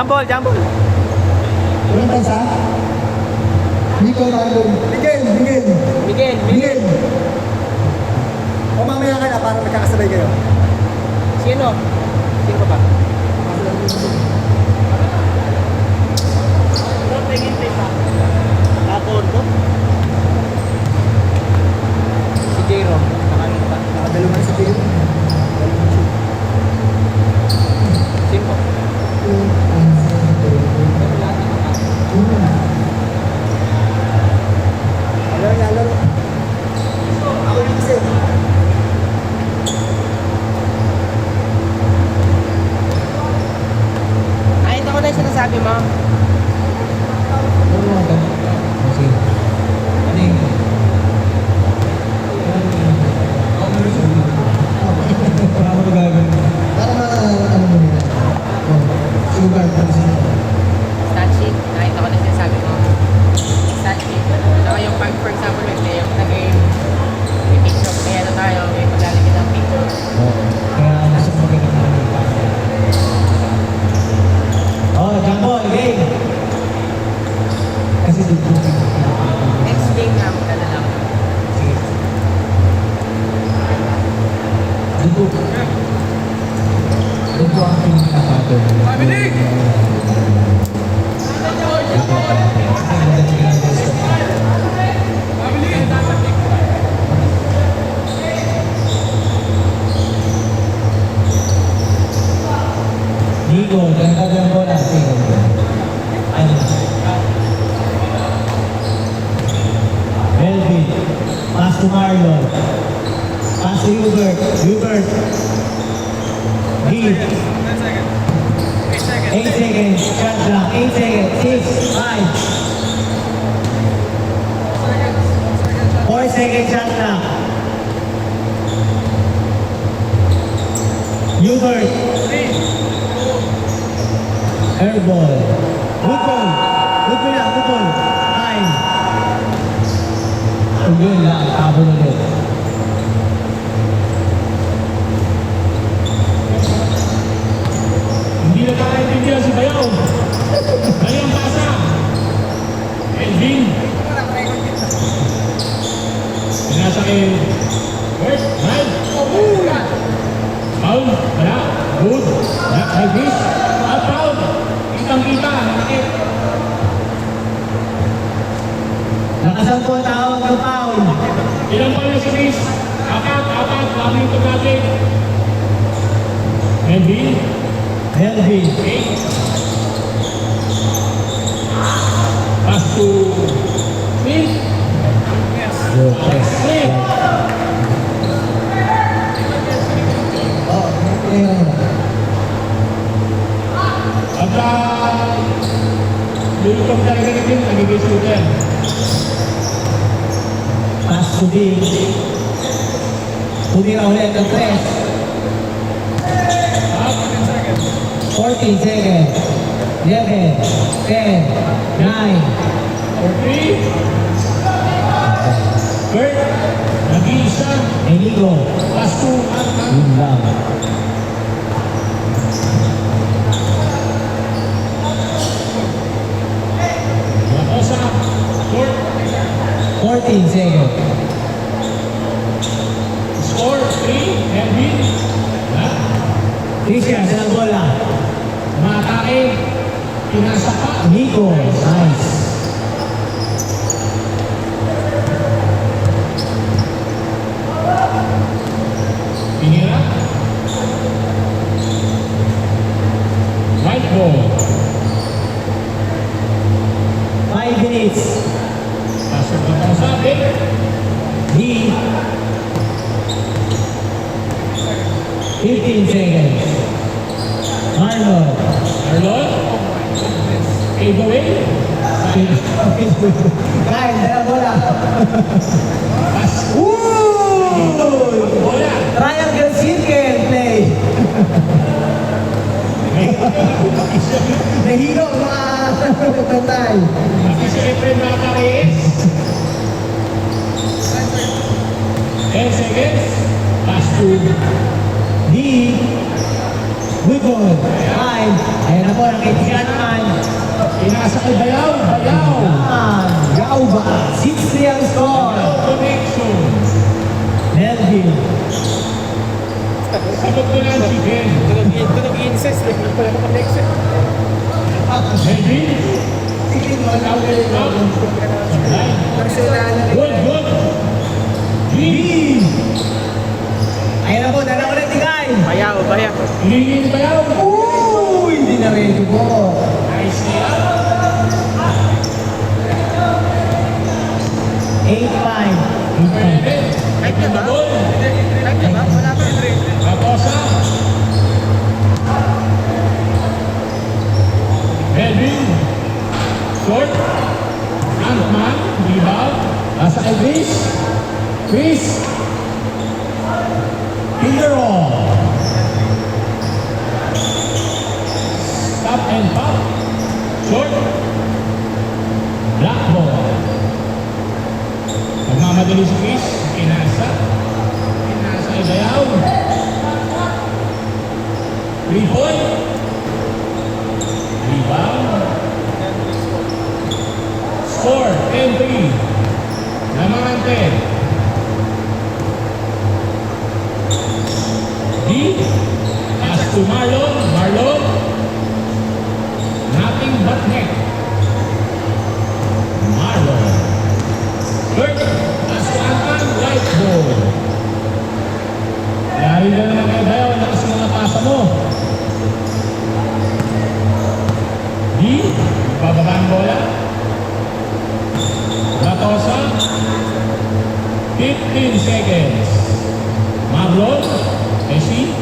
Jambol, jambol. Ilang bansa? Nico Random. Miguel. O mamaya ka na para magkakasabay kayo. Sino? Sino pa ba? Tingin pa. Tapon ko. Si Jero. Nakakita. Nakadalawa na sa team. Sino pa? Lalo. Ako yung kasi. Ay, ito ko na yung sinasabi mo. Stat sheet. Nakita ko na yung sinasabi mo. Stat sheet. Saka yung pag, for example, may nag-game, may picture, may ano tayo, may maglalagay ng picture. Next game na, magkala lang. Nico, jangan ada bola. Melvin, pass to Marlon. Pass to Hubert. Give. 8 seconds. Shot clock. 8 seconds. 6, 5. 4 seconds shot clock. Hubert. Airball. Good ball. Good ball. Time. Yun lang, tabon ulit. Hindi na kakaintindihan si Bayaw. Bayang pasa. Elvin. Pinasakay. First, right. Foul. Wala. Good. Like this. Foul. Kitang-kita. Nakakit. Nakasampo tawag ng foul. Ilan pa yung series? Apat. Lami ito natin. Elvin. Melvin. Pass to Smith. Smith. Pagka lulutong talaga natin, nagiging shooter. Pass to Big. Tumira ulit ang press. 14 seconds. 11, 10, 9. For 3. Bert. Nag-iisa. Enigo. Pass to Yun lang. Lakosa. Court. 14 seconds. Score 3. Elvin. Christian, sa bola. Matake. Pinasa pa. Nico. Nice. Pinira. White ball. 5 minutes. Pasok na po sa atin. D. 15 seconds. Marlon. Arlon. Giveaway. Kyle, dala bola. Pass. Woo! Bola. Triangle circle play. Nahilo mga tatay. Kasi si Efren Macares. 10 seconds. Pass to D. Good ball. 5. Ayan na po, nakitigan naman. Pinasa kay Bayaw. Bayaw. Yao ba? 6-3 ang score. Bayaw connection. Melvin. Sabot ko lang si Ben. Tunog incest. Wala ko connection. Melvin. Personal. Good, good. Green. Ayan na po, dala ulit ni Guy. Bayaw, bayaw. Green Bayaw. Hindi na ready po. Nice niya. 8-5. Pwede. Kahit na ba? Sabot. Kahit na ba? Wala pa. Raposa. Melvin. Short. Antman. Rebound. Nasa kay Chris. Chris. Fingero. Stop and pop. Short. Black ball. Nagmamadali si Chris. Pinasa. Pinasa ay Bayaw. 3-point. Rebound. Score, 10-3. Namangante. D. Pass to Marlon. Marlon. Nothing but net. Marlon. Kurt. Pass to Anton. Right ball. Lari na naman kayo Bayaw. Lakas mga pasa mo. D. Bababa ang bola. Ratosa. 15 seconds. Marlon. Messi.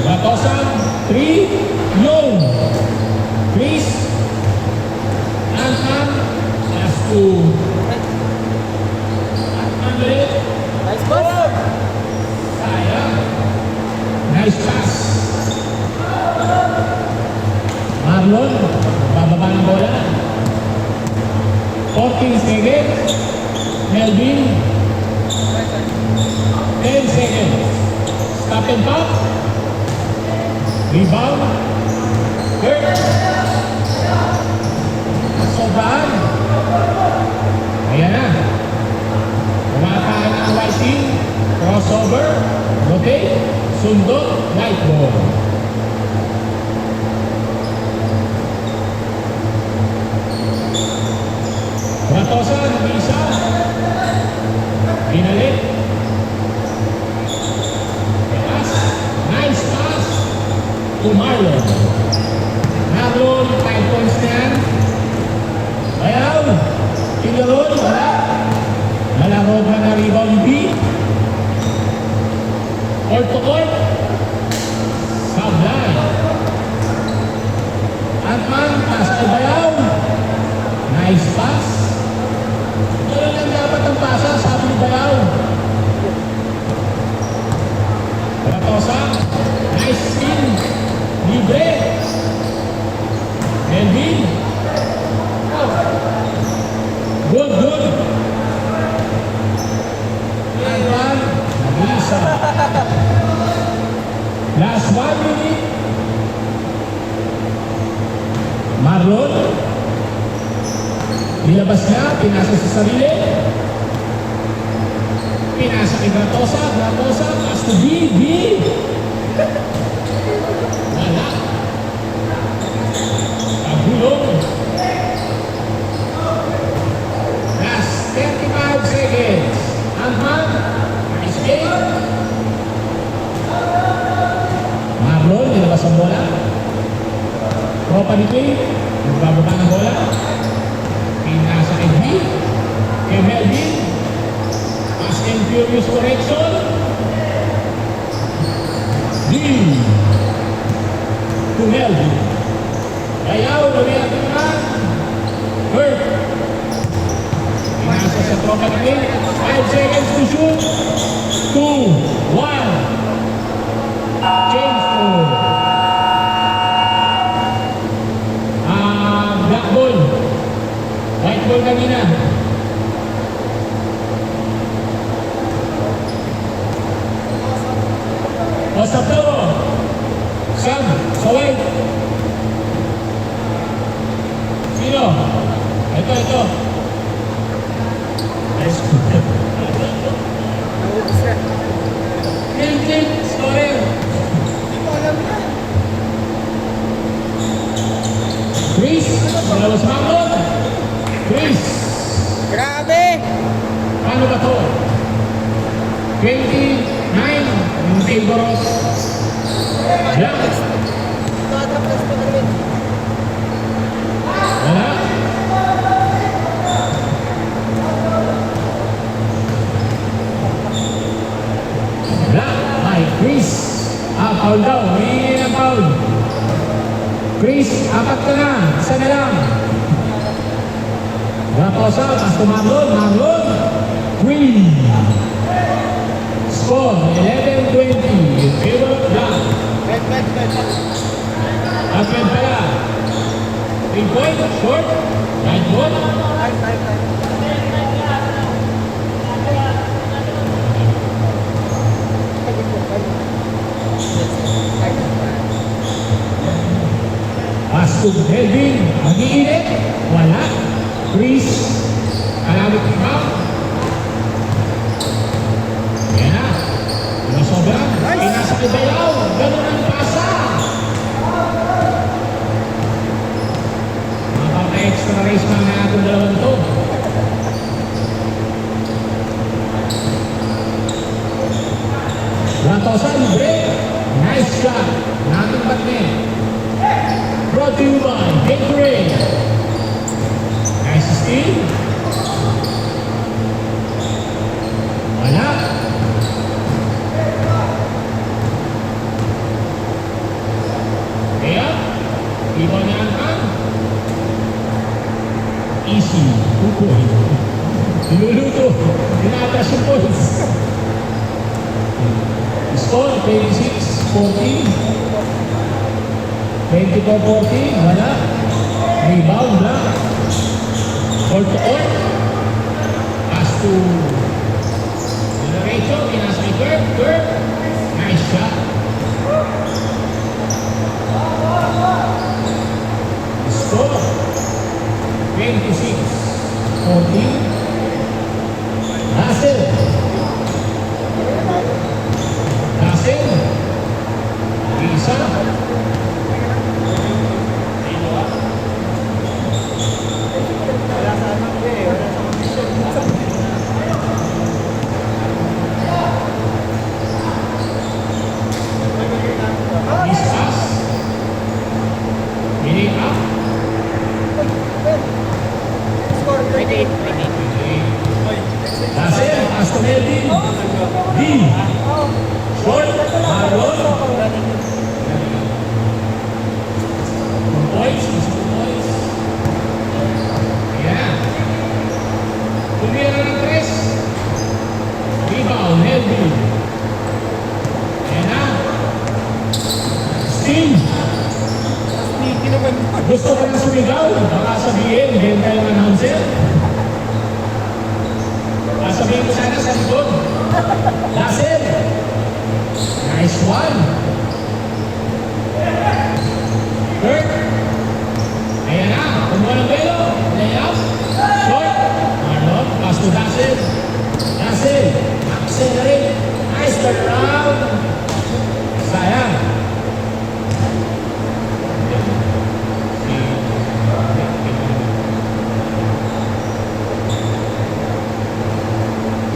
Ratosa. 3. Long. Chris. Anton. Pass to Anton ulit. Nice boss. Sayang. Nice pass. Marlon. Bababa ng bola. 14 seconds. Melvin. 10 seconds. Stop and pop. Rebound. Kurt. Sobrang. Ayan na. Kumakain ang white team. Crossover. Rotate. Sundot. White ball. Ratosa, nag-isa. Pinalik. Pass. Nice pass to Marlon. Marlon, 5 points na yan. Bayaw. Pinalon, wala. Malaro pa na rebound B. Court to court. Sablay. Antman, pass to Bayaw. Nice pass. Ganun lang dapat ang pasa, sabi ni Bayaw. Ratosa. Nice spin. Libre. Melvin. Good, good. Antman. Nag-iisa. Last 1 minute. Marlon. Nilabas niya, pinasa sa sarili. Pinasa kay Gratosa, Gratosa, pass to B, B. Wala. Pagulong. Last 35 seconds. Antman, nice game. Marlon, nilabas ang bola. Tropa ni Clay, nagbababa ng bola. Pinasa kay B, kay Melvin. Fast and furious correction. D. To Melvin. Bayaw, lumiyat naman. Kurt. Pinasa sa tropa ni Clay. 5 seconds to shoot. 2, 1. Change for black ball. White ball kanina. O sa floor. Sub. Black. Wala. Black. Ay, Chris. Foul daw. Hindi na foul. Chris, apat ka na. Isa na lang. Raposa, Pasto Marlon. Marlon. Queen. Score 11-20 in favor of Black. Atmen pala. 3 point, short, right ball. Pasto Melvin, mag-iinit. Wala. Chris, kalabot ikaw. Yan na. Sobra. Pinasa kay Bayaw. Ganun ang pasa. Makaka-extra race pa na itong dalawang ito. Ratosa, libre. Nice shot. Nating batne. Brought to you by Gatorade. Nice steal. Wala. Kaya, iba na ang kan. Easy, 2 point. Niluluto, tinatas yung points. Score, 26-14. 24-14, wala. Rebound, Black. Court to court. Pass to Rachel, pinasa kay Kurt. Nice shot. Score 26-14. Russell. Isa. Discuss. Meaning up. 28. Russell, Aston Melvin. D. Short, Marlon. Points, points. Ayan. Tumira ng 3. Rebound, Melvin. Ayan na. Steam. Gusto ko na sumigaw. Baka sabihin, ganda yung announcer. Sabihin ko sana sa likod. Russell. Nice one. Kurt. Ayan na. Kumuha ng belo. Layup. Short. Marlon. Pass to Russell. Russell. Accelerate. Nice turnaround. Sayang.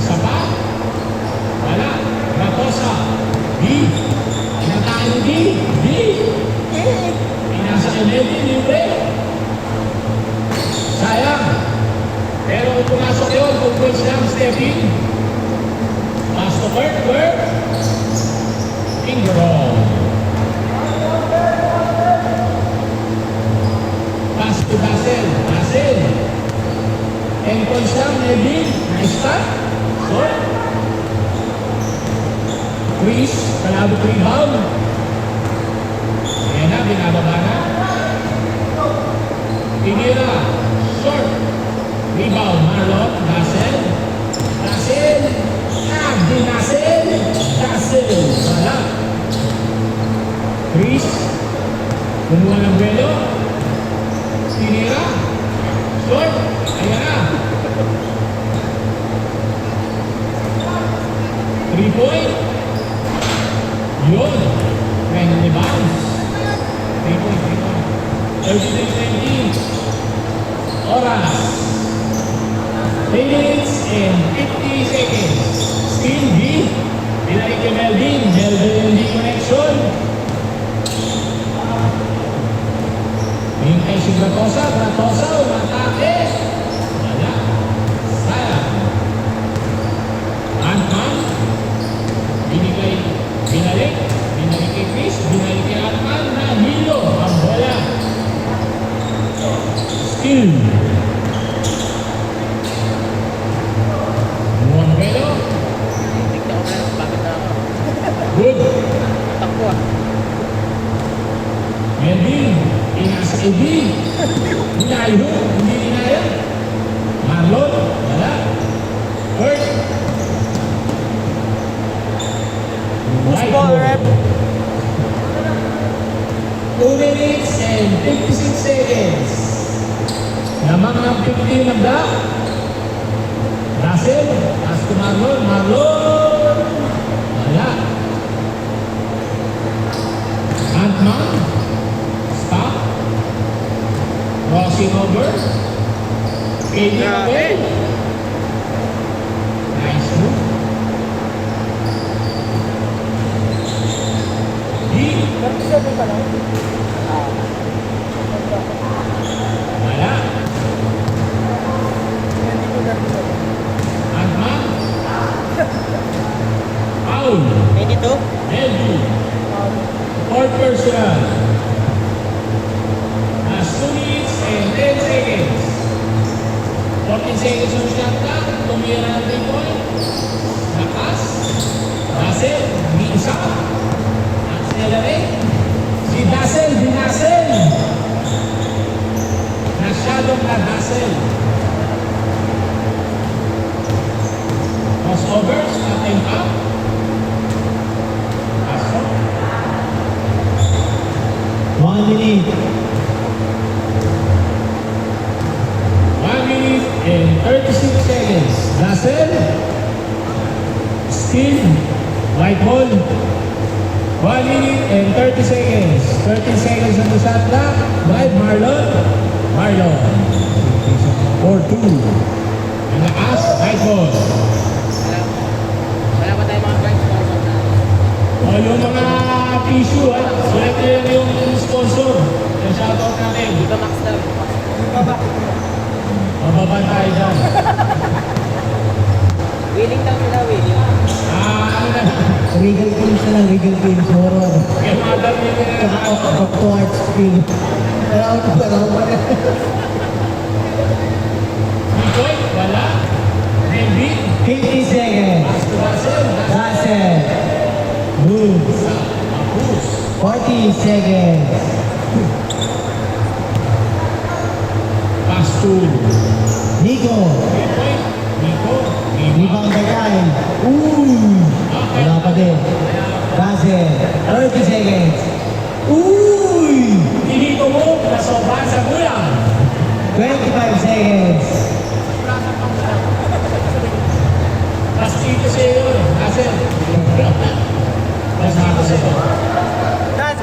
Isa pa? Wala. Raposa. B. Pinatakin ng B. Pinasa kay Melvin, libre. Sayang. Pero kung pumasok yun, kung points lang, step in. Pass to Kurt. Finger roll. Pass to Russell. And points lang, Melvin. Nice start. Short. Chris, kalabot rebound. Ayan na, binababa na. Tinira, short. Rebound, Marlon, Russell. Russell. Wala. Chris, kumuha ng belo. Tinira, short. Ayan na. 3 point. Yun. Kaya rebounds. 3 point. 33-20. Oras. 3 minutes and 50 seconds. Still B. Binalik kay Melvin. Melvin hindi connection. Kay si Gratosa, umatake. Wala. Sayang. Ant-Man. Binalik kay Chris, binalik kay Ant-Man na hilo ang bola. Skill. Muambelo. Tignan ko lang, bakit na ako. Good. Takbo ah. Melvin. Inasa Eddie. Inayo. Hindi inaya. Marlon. Wala. Hurt. Right ball. 2 minutes and 56 seconds. Lamang ng 15 na block. Russell, pass to Marlon. Wala. Ant-Man. Stop. Crossing over. KD away. Nice move. Deep. Wala. Ant-Man. Foul. 22? Melvin. Fourth personal. Last 2 minutes and 10 seconds. 14 seconds on shot clock. Tumira na 3 point. Lakas. Russell. Minsa. Accelerate. Si Dassel. Binasel. Nasyadong na Dassel. Crossover. Starting up. Pasok. 1 minute. 1 minute and 36 seconds. Dassel. Steal. White ball. 1 minute and 30 seconds. 13 seconds on the shot clock. Drive Marlon. 4-2. Ang lakas. White ball. Wala pa tayong mga guys sponsor na. O yung mga tissue, sulat nyo yan yung sponsor. Yung shoutout natin. Iba max daw. Mababa tayo dyan. Willing daw sila, willing. Ano na? Regal Games na lang, Regal Games, horror. Yung mga dami nila. Back to art skill. Around pa. Nicoy, wala. Melvin. 50 seconds. Russell. Russell. Moves. Apus. 40 seconds. Pastul. Nico. Nico. Rebound the guy. Ooh. Wala pa din. Russell. 30 seconds. Uy! Dito mo, nasobrahan sa gulang. 25 seconds. Tapos dito sa'yo yun. Russell. Tapos dito sa'yo. Tas,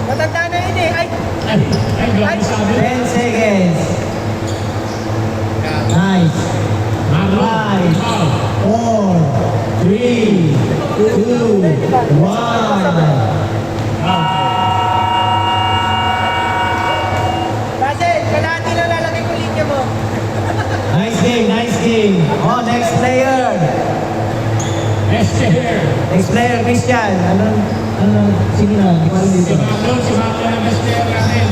matanda na yun eh. Ay, grabe sabi. 10 seconds. Nice. Marlon. 4, 3, 2, 1. Kasi, kalahati na lalagay ko linya mo. Nice game, nice game. Oh, next player. Next year. Next player, Christian. Sino na? Hindi ko alam Si dito. Marlon ang best player natin.